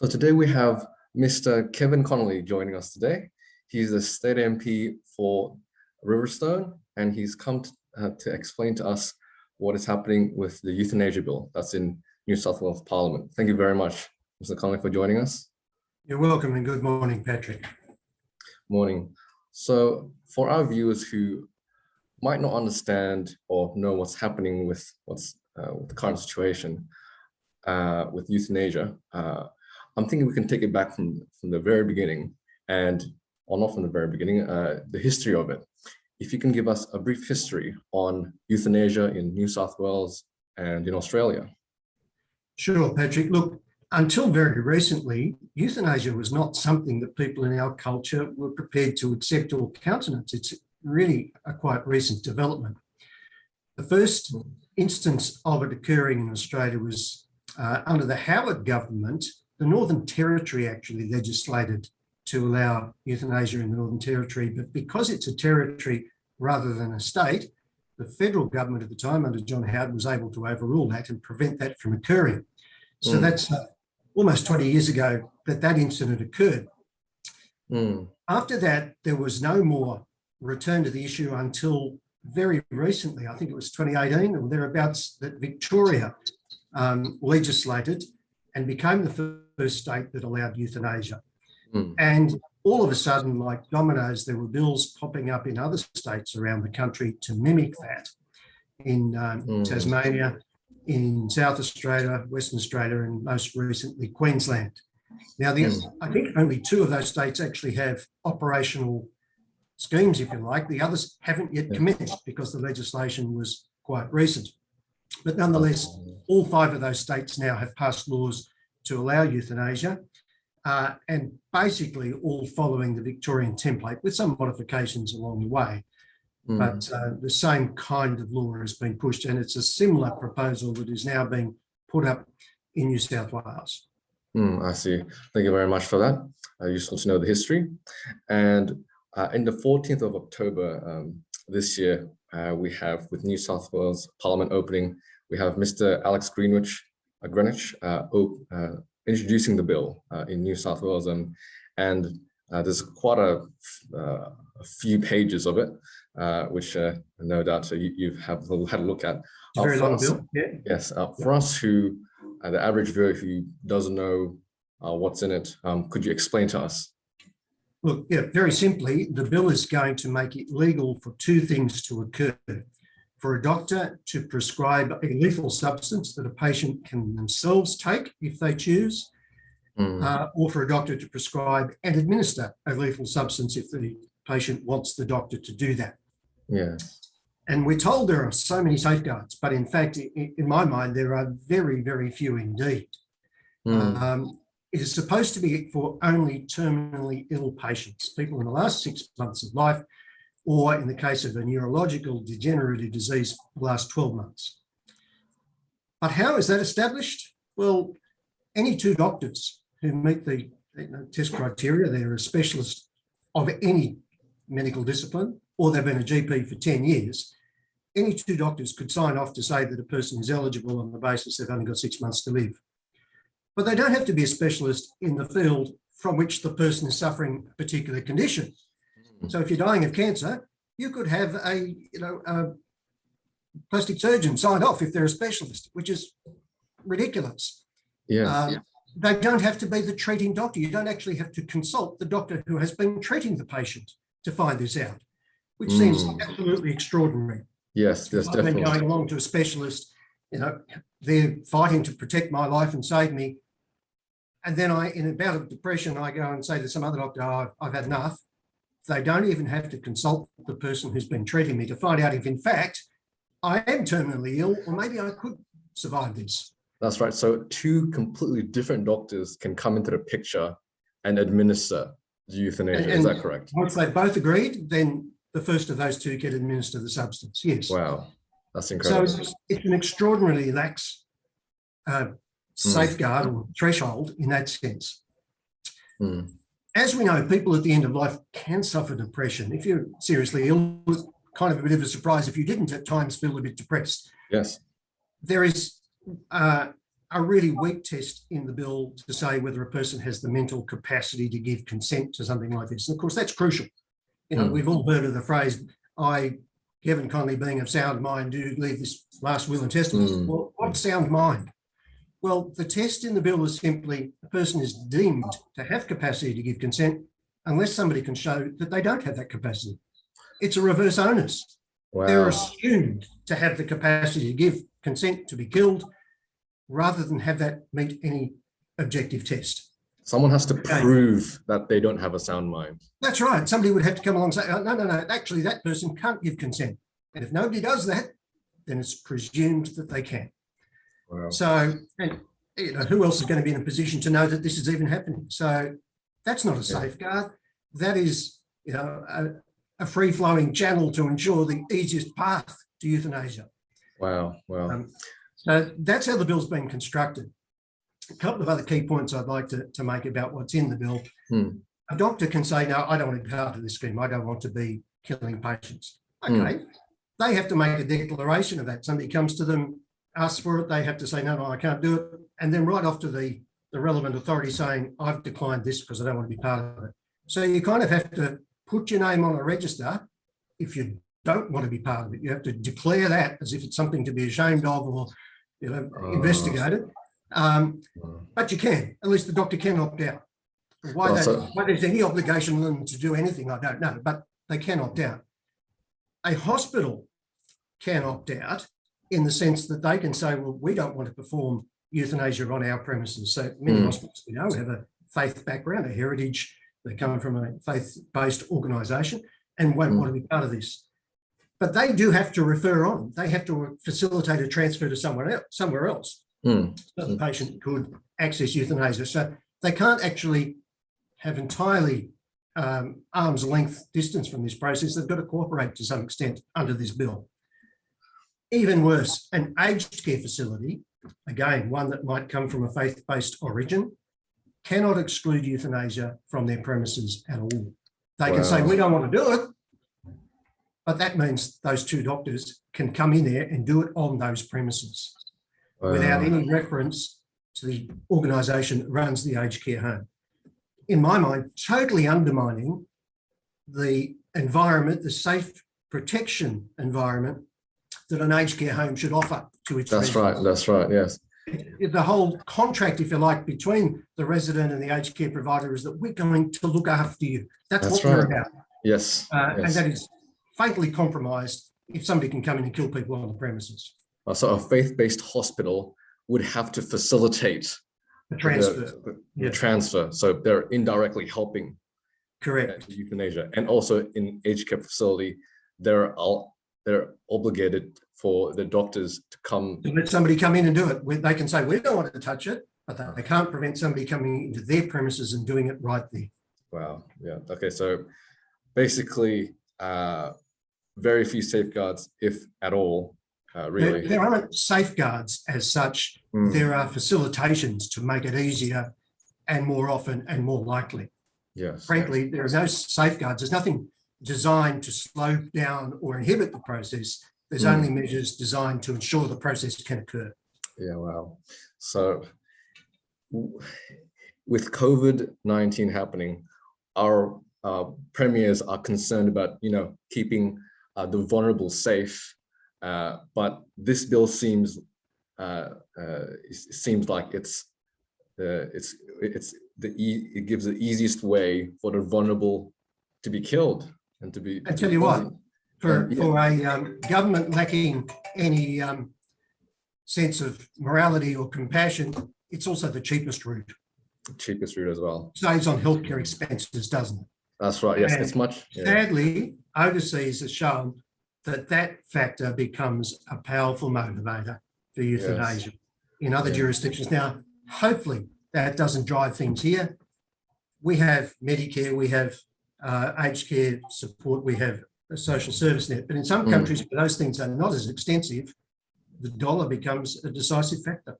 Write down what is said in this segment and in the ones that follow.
So today we have Mr. Kevin Conolly joining us today. He's the state MP for Riverstone, and he's come to explain to us what is happening with the Euthanasia Bill that's in New South Wales Parliament. Thank you very much, Mr. Conolly, for joining us. You're welcome, and good morning, Patrick. Morning. So for our viewers who might not understand or know what's happening with with the current situation with euthanasia, I'm thinking we can take it back from the very beginning, or not from the very beginning, the history of it. If you can give us a brief history on euthanasia in New South Wales and in Australia. Sure, Patrick. Look, until very recently, euthanasia was not something that people in our culture were prepared to accept or countenance. It's really a quite recent development. The first instance of it occurring in Australia was under the Howard government. The Northern Territory actually legislated to allow euthanasia in the Northern Territory, but because it's a territory rather than a state, the federal government at the time under John Howard was able to overrule that and prevent that from occurring. So that's almost 20 years ago that incident occurred. After that, there was no more return to the issue until very recently. I think it was 2018 or thereabouts that Victoria legislated and became the first state that allowed euthanasia. And all of a sudden, like dominoes, there were bills popping up in other states around the country to mimic that. In Tasmania, in South Australia, Western Australia, and most recently Queensland. Now, I think only two of those states actually have operational schemes, if you like. The others haven't yet commenced because the legislation was quite recent. But nonetheless, all five of those states now have passed laws to allow euthanasia, and basically all following the Victorian template with some modifications along the way. But the same kind of law has been pushed, and it's a similar proposal that is now being put up in New South Wales. I see. Thank you very much for that. Useful to know the history. And in the 14th of October this year, we have, with New South Wales Parliament opening, we have Mr. Alex Greenwich introducing the bill in New South Wales, and there's quite a few pages of it, which no doubt you've had a look at. It's a very long bill. Yeah. Yes. For us who, the average viewer who doesn't know what's in it, could you explain to us? Look, yeah, very simply, the bill is going to make it legal for two things to occur. For a doctor to prescribe a lethal substance that a patient can themselves take if they choose, or for a doctor to prescribe and administer a lethal substance if the patient wants the doctor to do that. Yeah. And we're told there are so many safeguards, but in fact, in my mind, there are very, very few indeed. It is supposed to be for only terminally ill patients, people in the last 6 months of life, or in the case of a neurological degenerative disease, the last 12 months. But how is that established? Well, any two doctors who meet the test criteria, they're a specialist of any medical discipline, or they've been a GP for 10 years, any two doctors could sign off to say that a person is eligible on the basis they've only got 6 months to live. But they don't have to be a specialist in the field from which the person is suffering a particular condition. So if you're dying of cancer, you could have a plastic surgeon sign off if they're a specialist, which is ridiculous. They don't have to be the treating doctor. You don't actually have to consult the doctor who has been treating the patient to find this out, which seems absolutely extraordinary. Yes, definitely. I've been going along to a specialist, they're fighting to protect my life and save me. And then in a bout of depression, I go and say to some other doctor, oh, I've had enough. They don't even have to consult the person who's been treating me to find out if, in fact, I am terminally ill, or maybe I could survive this. That's right. So two completely different doctors can come into the picture and administer euthanasia. Is that correct? Once they've both agreed, then the first of those two can administer the substance. Yes. Wow, that's incredible. So it's an extraordinarily lax safeguard or threshold in that sense. As we know, people at the end of life can suffer depression. If you're seriously ill, it's kind of a bit of a surprise if you didn't at times feel a bit depressed. Yes. There is a really weak test in the bill to say whether a person has the mental capacity to give consent to something like this. And of course, that's crucial. You know, we've all heard of the phrase, I, Kevin Conolly, being of sound mind, do leave this last will and testament. Well, what's sound mind? Well, the test in the bill is simply a person is deemed to have capacity to give consent unless somebody can show that they don't have that capacity. It's a reverse onus. Wow. They're assumed to have the capacity to give consent to be killed rather than have that meet any objective test. Someone has to prove that they don't have a sound mind. That's right. Somebody would have to come along and say, oh, no, actually that person can't give consent. And if nobody does that, then it's presumed that they can. Wow. So, and, you know, who else is going to be in a position to know that this is even happening? So that's not a safeguard. That is, you know, a free-flowing channel to ensure the easiest path to euthanasia. Wow. Wow. So that's how the bill's been constructed. A couple of other key points I'd like to make about what's in the bill. A doctor can say, no, I don't want to be part of this scheme. I don't want to be killing patients. Okay. They have to make a declaration of that. Somebody comes to them, asks for it. They have to say, no, I can't do it. And then right off to the relevant authority saying, I've declined this because I don't want to be part of it. So you kind of have to put your name on a register if you don't want to be part of it. You have to declare that as if it's something to be ashamed of or, you know, investigated. But you can, at least the doctor can opt out. Why there's any obligation on them to do anything, I don't know, but they can opt out. A hospital can opt out in the sense that they can say, well, we don't want to perform euthanasia on our premises. So many hospitals, you know, have a faith background, a heritage, they come from a faith-based organisation and won't want to be part of this. But they do have to refer on. They have to facilitate a transfer to somewhere else so the patient could access euthanasia. So they can't actually have entirely arm's length distance from this process. They've got to cooperate to some extent under this bill. Even worse, an aged care facility, again, one that might come from a faith-based origin, cannot exclude euthanasia from their premises at all. They can say, we don't want to do it, but that means those two doctors can come in there and do it on those premises without any reference to the organisation that runs the aged care home. In my mind, totally undermining the environment, the safe protection environment that an aged care home should offer to its residents. That's right, yes. The whole contract, if you like, between the resident and the aged care provider is that we're going to look after you. That's what we're about. Yes. And that is fatally compromised if somebody can come in and kill people on the premises. So a faith-based hospital would have to facilitate the transfer. The transfer. So they're indirectly helping. Correct. Euthanasia. And also in aged care facility, they're obligated for the doctors to come. To let somebody come in and do it. They can say, we don't want to touch it, but they can't prevent somebody coming into their premises and doing it right there. Wow. Yeah. Okay. So basically, very few safeguards, if at all, really. There aren't safeguards as such. There are facilitations to make it easier and more often and more likely. Yes. Frankly, there are no safeguards. There's nothing designed to slow down or inhibit the process. There's only measures designed to ensure the process can occur. Yeah, wow. So with COVID-19 happening, our premiers are concerned about, keeping the vulnerable safe. But this bill seems like it gives the easiest way for the vulnerable to be killed and to be. I tell you what, for a government lacking any sense of morality or compassion, it's also the cheapest route. Cheapest route as well. Saves on healthcare expenses, doesn't it? That's right. Yes, and it's much. Yeah. Sadly, overseas has shown that factor becomes a powerful motivator for euthanasia in other jurisdictions. Now, hopefully that doesn't drive things here. We have Medicare, we have aged care support, we have a social service net, but in some countries where those things are not as extensive, the dollar becomes a decisive factor.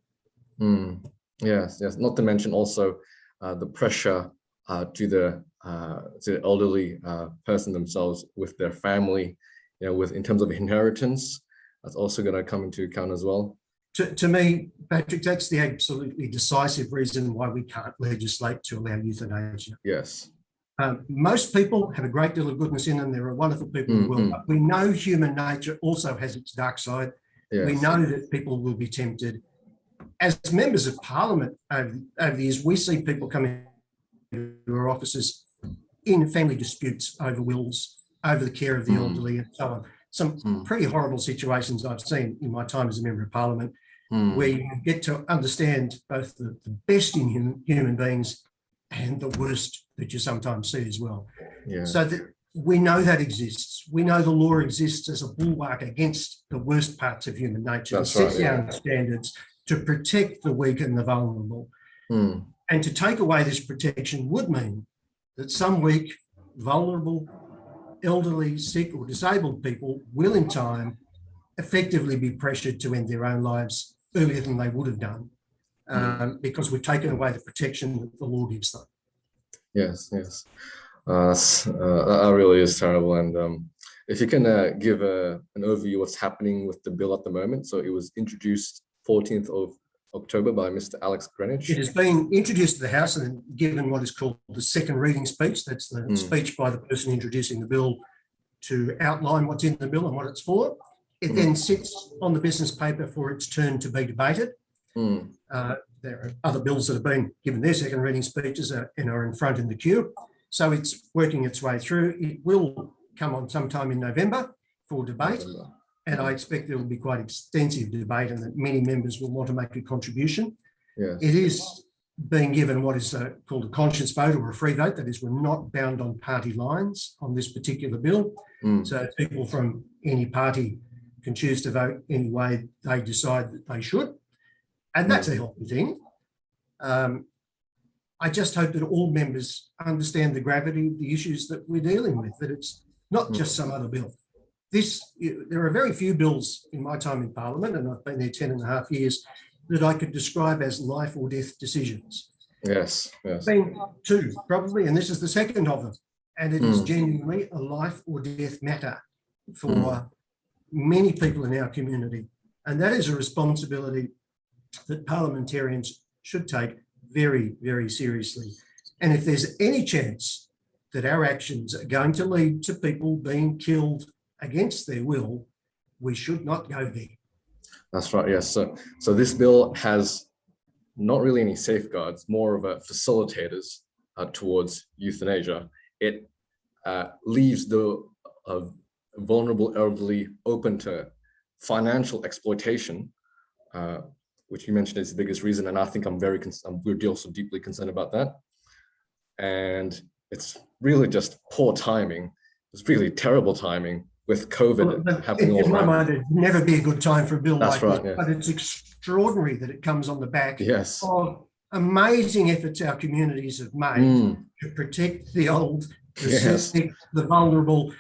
Yes. Not to mention also the pressure to the elderly person themselves with their family, in terms of inheritance, that's also going to come into account as well. To me, Patrick, that's the absolutely decisive reason why we can't legislate to allow euthanasia. Yes. Most people have a great deal of goodness in them. There are wonderful people in the world, but we know human nature also has its dark side. Yes. We know that people will be tempted. As members of Parliament over the years, we see people coming to our offices in family disputes over wills, over the care of the elderly and so on. Some pretty horrible situations I've seen in my time as a member of Parliament, where you get to understand both the best in human beings and the worst that you sometimes see as well. Yeah. So that we know that exists. We know the law exists as a bulwark against the worst parts of human nature. That's and sets right, down standards to protect the weak and the vulnerable. And to take away this protection would mean that some weak, vulnerable, elderly, sick or disabled people will in time effectively be pressured to end their own lives earlier than they would have done, because we've taken away the protection that the law gives them. Yes, yes. That really is terrible. And if you can give an overview of what's happening with the bill at the moment. So it was introduced 14th of October by Mr. Alex Greenwich. It has been introduced to the House and given what is called the second reading speech. That's the speech by the person introducing the bill to outline what's in the bill and what it's for. It then sits on the business paper for its turn to be debated. There are other bills that have been given their second reading speeches and are in front in the queue. So it's working its way through. It will come on sometime in November for debate. And I expect there will be quite extensive debate and that many members will want to make a contribution. Yes. It is being given what is called a conscience vote or a free vote. That is, we're not bound on party lines on this particular bill. So people from any party can choose to vote any way they decide that they should. And that's a healthy thing. I just hope that all members understand the gravity of the issues that we're dealing with, that it's not just some other bill. There are very few bills in my time in Parliament, and I've been there 10.5 years, that I could describe as life or death decisions. Yes, yes. Been two, probably, and this is the second of them. And it is genuinely a life or death matter for many people in our community. And that is a responsibility that parliamentarians should take very, very seriously. And if there's any chance that our actions are going to lead to people being killed against their will, we should not go there. That's right, yes. So this bill has not really any safeguards, more of a facilitators towards euthanasia. It leaves the vulnerable elderly open to financial exploitation, which you mentioned is the biggest reason. And I think we're also deeply concerned about that. And it's really just poor timing. It's really terrible timing with COVID happening all around. In my mind, it'd never be a good time for a bill like this, yes. but it's extraordinary that it comes on the back Yes. of amazing efforts our communities have made to protect the old, the sick, the vulnerable.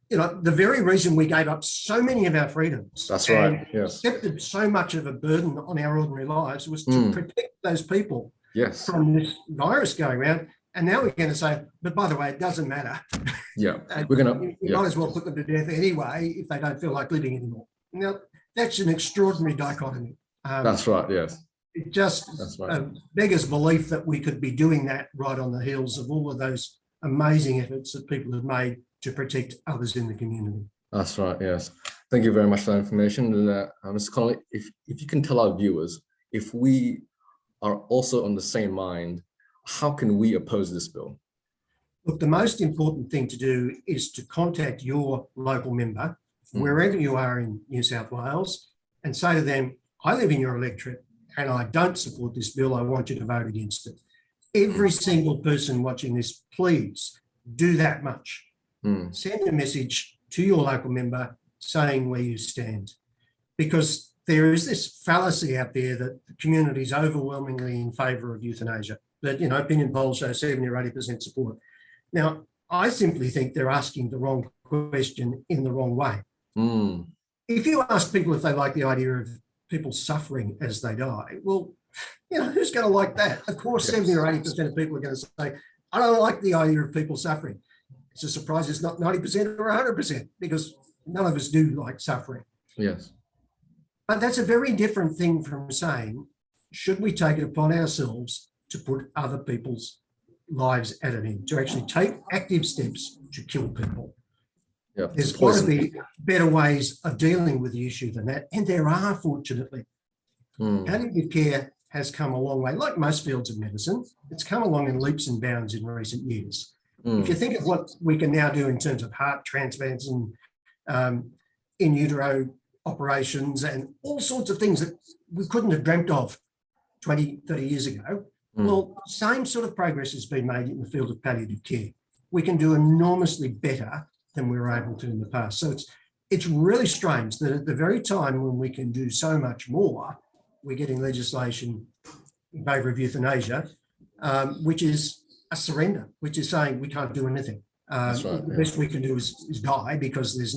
The very reason we gave up so many of our freedoms. That's right, yes. Accepted so much of a burden on our ordinary lives was to protect those people from this virus going around. And now we're going to say, but by the way, it doesn't matter. Yeah, you might as well put them to death anyway if they don't feel like living anymore. Now, that's an extraordinary dichotomy. That's right, yes. It just beggars belief that we could be doing that right on the heels of all of those amazing efforts that people have made to protect others in the community. That's right, yes. Thank you very much for that information. And Mr. Conolly, if you can tell our viewers, if we are also on the same mind, how can we oppose this bill? Look, the most important thing to do is to contact your local member, wherever you are in New South Wales, and say to them, I live in your electorate and I don't support this bill. I want you to vote against it. Every single person watching this, please do that much. Send a message to your local member saying where you stand, because there is this fallacy out there that the community is overwhelmingly in favour of euthanasia, that, opinion polls show 70 or 80% support. Now, I simply think they're asking the wrong question in the wrong way. If you ask people if they like the idea of people suffering as they die, well, who's going to like that? Of course, 70 or 80% of people are going to say, I don't like the idea of people suffering. It's a surprise it's not 90% or 100%, because none of us do like suffering. Yes. But that's a very different thing from saying, should we take it upon ourselves to put other people's lives at an end, to actually take active steps to kill people? Yeah, There's got to be better ways of dealing with the issue than that. And there are, fortunately. Palliative care has come a long way. Like most fields of medicine, it's come along in leaps and bounds in recent years. If you think of what we can now do in terms of heart transplants and in utero operations and all sorts of things that we couldn't have dreamt of 20, 30 years ago, well, same sort of progress has been made in the field of palliative care. We can do enormously better than we were able to in the past. So it's really strange that at the very time when we can do so much more, we're getting legislation in favour of euthanasia, which is a surrender, which is saying we can't do anything. The best we can do is die because there's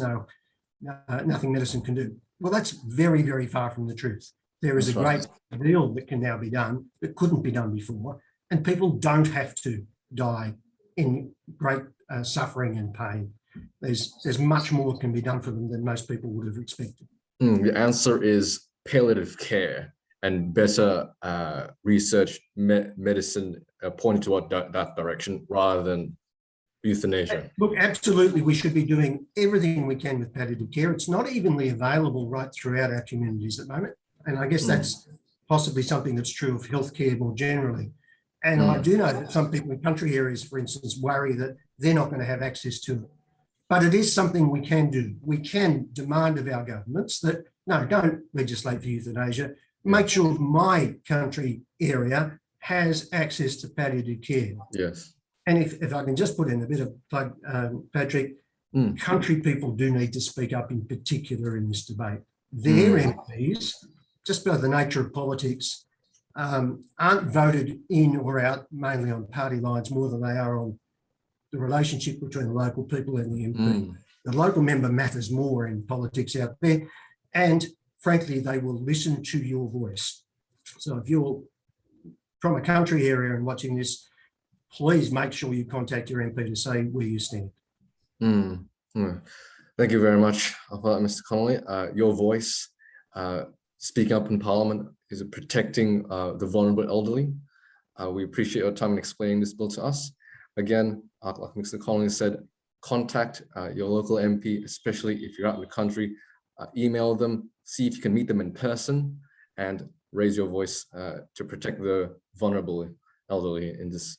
nothing medicine can do. Well, that's very, very far from the truth. There is a great deal that can now be done that couldn't be done before, and people don't have to die in great suffering and pain. There's much more can be done for them than most people would have expected. The answer is palliative care and better research medicine pointed toward that direction rather than euthanasia. Look, absolutely, we should be doing everything we can with palliative care. It's not evenly available right throughout our communities at the moment. And I guess that's possibly something that's true of healthcare more generally. And I do know that some people in country areas, for instance, worry that they're not going to have access to it. But it is something we can do. We can demand of our governments that, no, don't legislate for euthanasia. Make sure my country area has access to palliative care. Yes. And if I can just put in a bit of plug, Patrick, country people do need to speak up in particular in this debate. Their MPs, just by the nature of politics, aren't voted in or out mainly on party lines more than they are on the relationship between the local people and the MP. The local member matters more in politics out there. And frankly, they will listen to your voice. So if you're from a country area and watching this, please make sure you contact your MP to say where you stand. Thank you very much, Mr. Conolly. Your voice, speaking up in Parliament, is protecting the vulnerable elderly. We appreciate your time in explaining this bill to us. Again, like Mr. Conolly said, contact your local MP, especially if you're out in the country. Email them, see if you can meet them in person, and raise your voice to protect the vulnerable elderly in this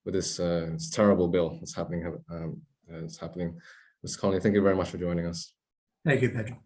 with this terrible bill that's happening. Mr. Conolly, thank you very much for joining us. Thank you, Patrick.